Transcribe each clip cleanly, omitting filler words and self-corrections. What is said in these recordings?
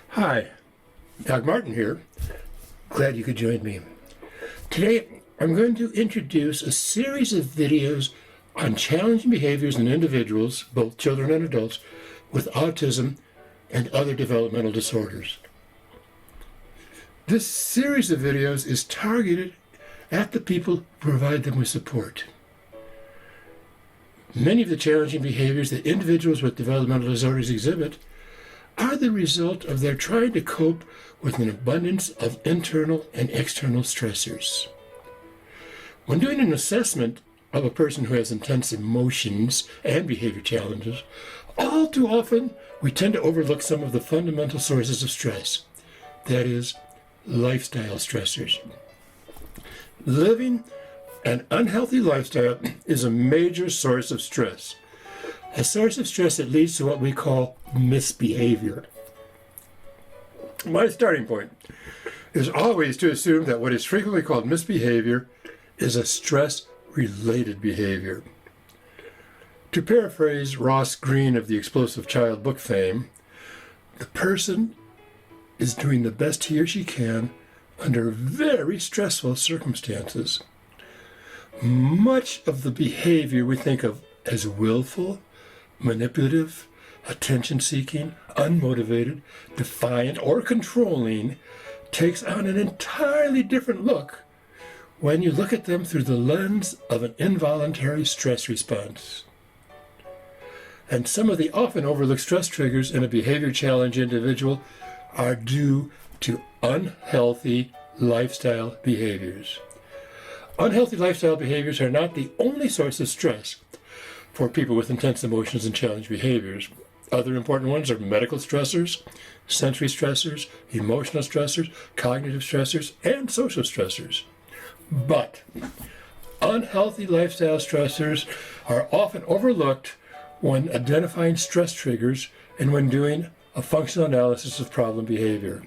Hi, Doc Martin here. Glad you could join me. Today, I'm going to introduce a series of videos on challenging behaviors in individuals, both children and adults, with autism and other developmental disorders. This series of videos is targeted at the people who provide them with support. Many of the challenging behaviors that individuals with developmental disorders exhibit are the result of their trying to cope with an abundance of internal and external stressors. When doing an assessment of a person who has intense emotions and behavior challenges, all too often we tend to overlook some of the fundamental sources of stress, that is, lifestyle stressors. Living an unhealthy lifestyle is a major source of stress. A source of stress that leads to what we call misbehavior. My starting point is always to assume that what is frequently called misbehavior is a stress-related behavior. To paraphrase Ross Greene of the Explosive Child book fame, the person is doing the best he or she can under very stressful circumstances. Much of the behavior we think of as willful, manipulative, attention-seeking, unmotivated, defiant, or controlling takes on an entirely different look when you look at them through the lens of an involuntary stress response. And some of the often overlooked stress triggers in a behavior challenge individual are due to unhealthy lifestyle behaviors. Unhealthy lifestyle behaviors are not the only source of stress for people with intense emotions and challenged behaviors. Other important ones are medical stressors, sensory stressors, emotional stressors, cognitive stressors, and social stressors. But unhealthy lifestyle stressors are often overlooked when identifying stress triggers and when doing a functional analysis of problem behavior.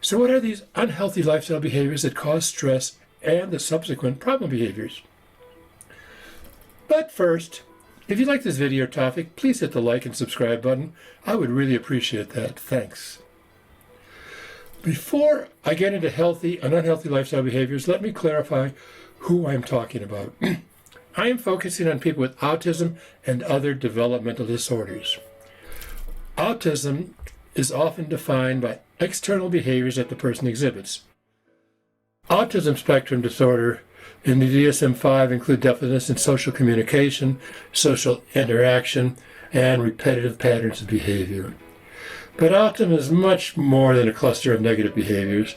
So what are these unhealthy lifestyle behaviors that cause stress and the subsequent problem behaviors? But first, if you like this video topic, please hit the like and subscribe button. I would really appreciate that. Thanks. Before I get into healthy and unhealthy lifestyle behaviors, let me clarify who I'm talking about. I am focusing on people with autism and other developmental disorders. Autism is often defined by external behaviors that the person exhibits. Autism spectrum disorder in the DSM-5 include deficits in social communication, social interaction, and repetitive patterns of behavior. But autism is much more than a cluster of negative behaviors.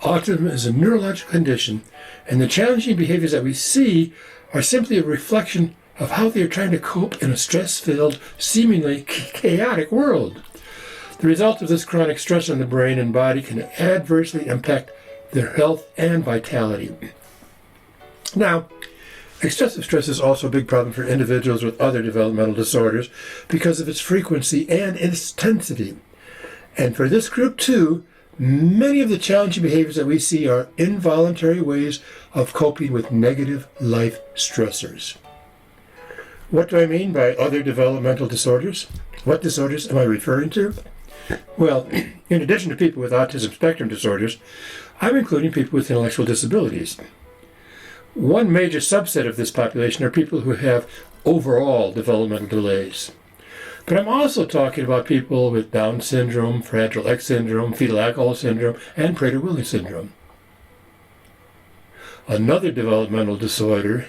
Autism is a neurological condition, and the challenging behaviors that we see are simply a reflection of how they are trying to cope in a stress-filled, seemingly chaotic world. The result of this chronic stress on the brain and body can adversely impact their health and vitality. Now, excessive stress is also a big problem for individuals with other developmental disorders because of its frequency and intensity. And for this group too, many of the challenging behaviors that we see are involuntary ways of coping with negative life stressors. What do I mean by other developmental disorders? What disorders am I referring to? Well, in addition to people with autism spectrum disorders, I'm including people with intellectual disabilities. One major subset of this population are people who have overall developmental delays. But I'm also talking about people with Down syndrome, Fragile X syndrome, fetal alcohol syndrome, and Prader-Willi syndrome. Another developmental disorder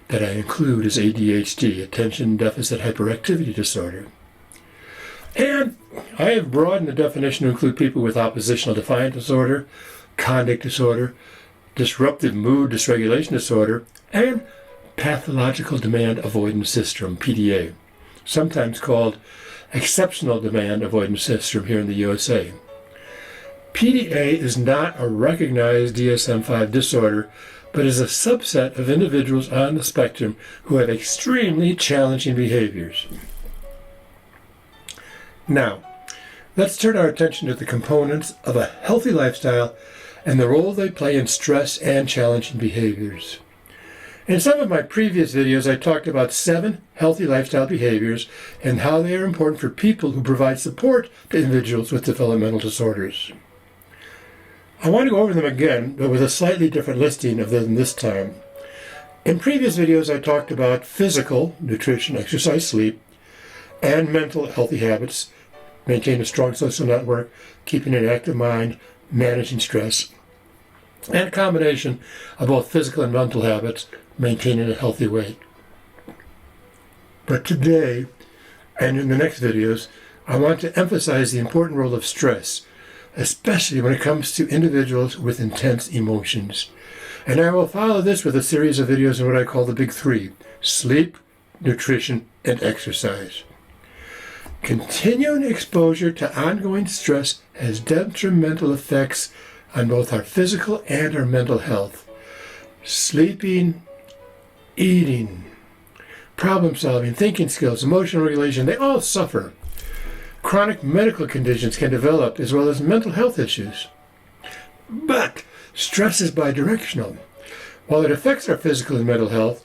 that I include is ADHD, Attention Deficit Hyperactivity Disorder. And I have broadened the definition to include people with oppositional defiant disorder, conduct disorder, disruptive mood dysregulation disorder, and pathological demand avoidance syndrome, PDA, sometimes called exceptional demand avoidance syndrome here in the USA. PDA is not a recognized DSM-5 disorder, but is a subset of individuals on the spectrum who have extremely challenging behaviors. Now, let's turn our attention to the components of a healthy lifestyle and the role they play in stress and challenging behaviors. In some of my previous videos, I talked about 7 healthy lifestyle behaviors and how they are important for people who provide support to individuals with developmental disorders. I want to go over them again, but with a slightly different listing of them this time. In previous videos, I talked about physical, nutrition, exercise, sleep, and mental healthy habits, maintain a strong social network, keeping an active mind, managing stress, and a combination of both physical and mental habits, maintaining a healthy weight. But today, and in the next videos, I want to emphasize the important role of stress, especially when it comes to individuals with intense emotions. And I will follow this with a series of videos on what I call the big 3: sleep, nutrition, and exercise. Continuing exposure to ongoing stress has detrimental effects on both our physical and our mental health. Sleeping, eating, problem solving, thinking skills, emotional regulation, they all suffer. Chronic medical conditions can develop, as well as mental health issues. But stress is bidirectional. While it affects our physical and mental health,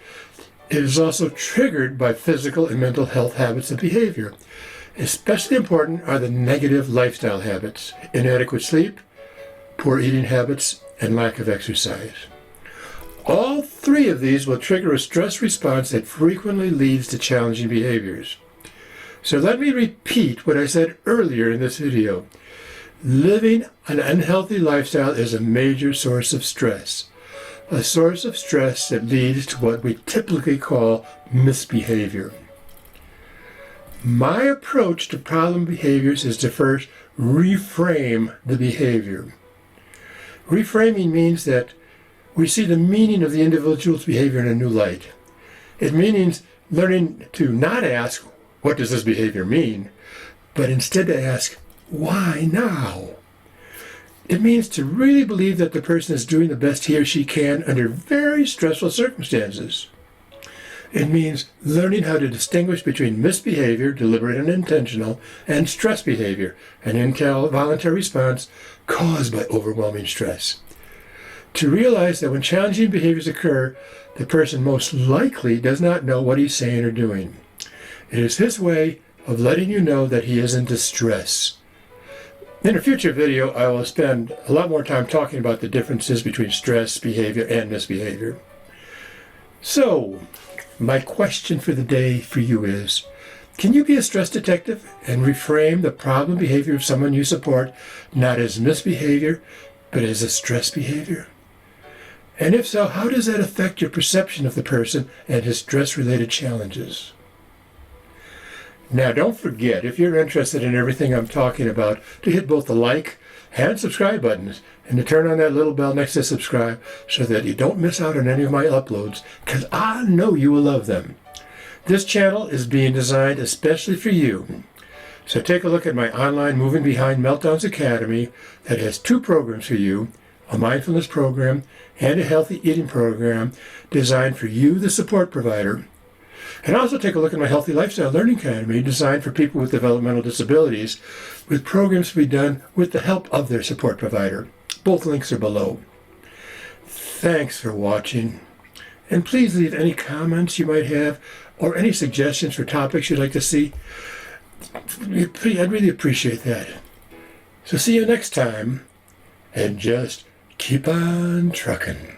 it is also triggered by physical and mental health habits and behavior. Especially important are the negative lifestyle habits: inadequate sleep, poor eating habits, and lack of exercise. All 3 of these will trigger a stress response that frequently leads to challenging behaviors. So let me repeat what I said earlier in this video. Living an unhealthy lifestyle is a major source of stress. A source of stress that leads to what we typically call misbehavior. My approach to problem behaviors is to first reframe the behavior. Reframing means that we see the meaning of the individual's behavior in a new light. It means learning to not ask, what does this behavior mean? But instead to ask, why now? It means to really believe that the person is doing the best he or she can under very stressful circumstances. It means learning how to distinguish between misbehavior, deliberate and intentional, and stress behavior, an involuntary response caused by overwhelming stress. To realize that when challenging behaviors occur, the person most likely does not know what he's saying or doing. It is his way of letting you know that he is in distress. In a future video, I will spend a lot more time talking about the differences between stress, behavior, and misbehavior. So, my question for the day for you is, can you be a stress detective and reframe the problem behavior of someone you support not as misbehavior, but as a stress behavior? And if so, how does that affect your perception of the person and his stress-related challenges? Now, don't forget, if you're interested in everything I'm talking about, to hit both the like and subscribe buttons, and to turn on that little bell next to subscribe so that you don't miss out on any of my uploads, because I know you will love them. This channel is being designed especially for you. So take a look at my online Moving Behind Meltdowns Academy that has 2 programs for you, a mindfulness program and a healthy eating program designed for you, the support provider. And also take a look at my Healthy Lifestyle Learning Academy designed for people with developmental disabilities, with programs to be done with the help of their support provider. Both links are below. Thanks for watching. And please leave any comments you might have or any suggestions for topics you'd like to see. I'd really appreciate that. So see you next time, and just keep on trucking.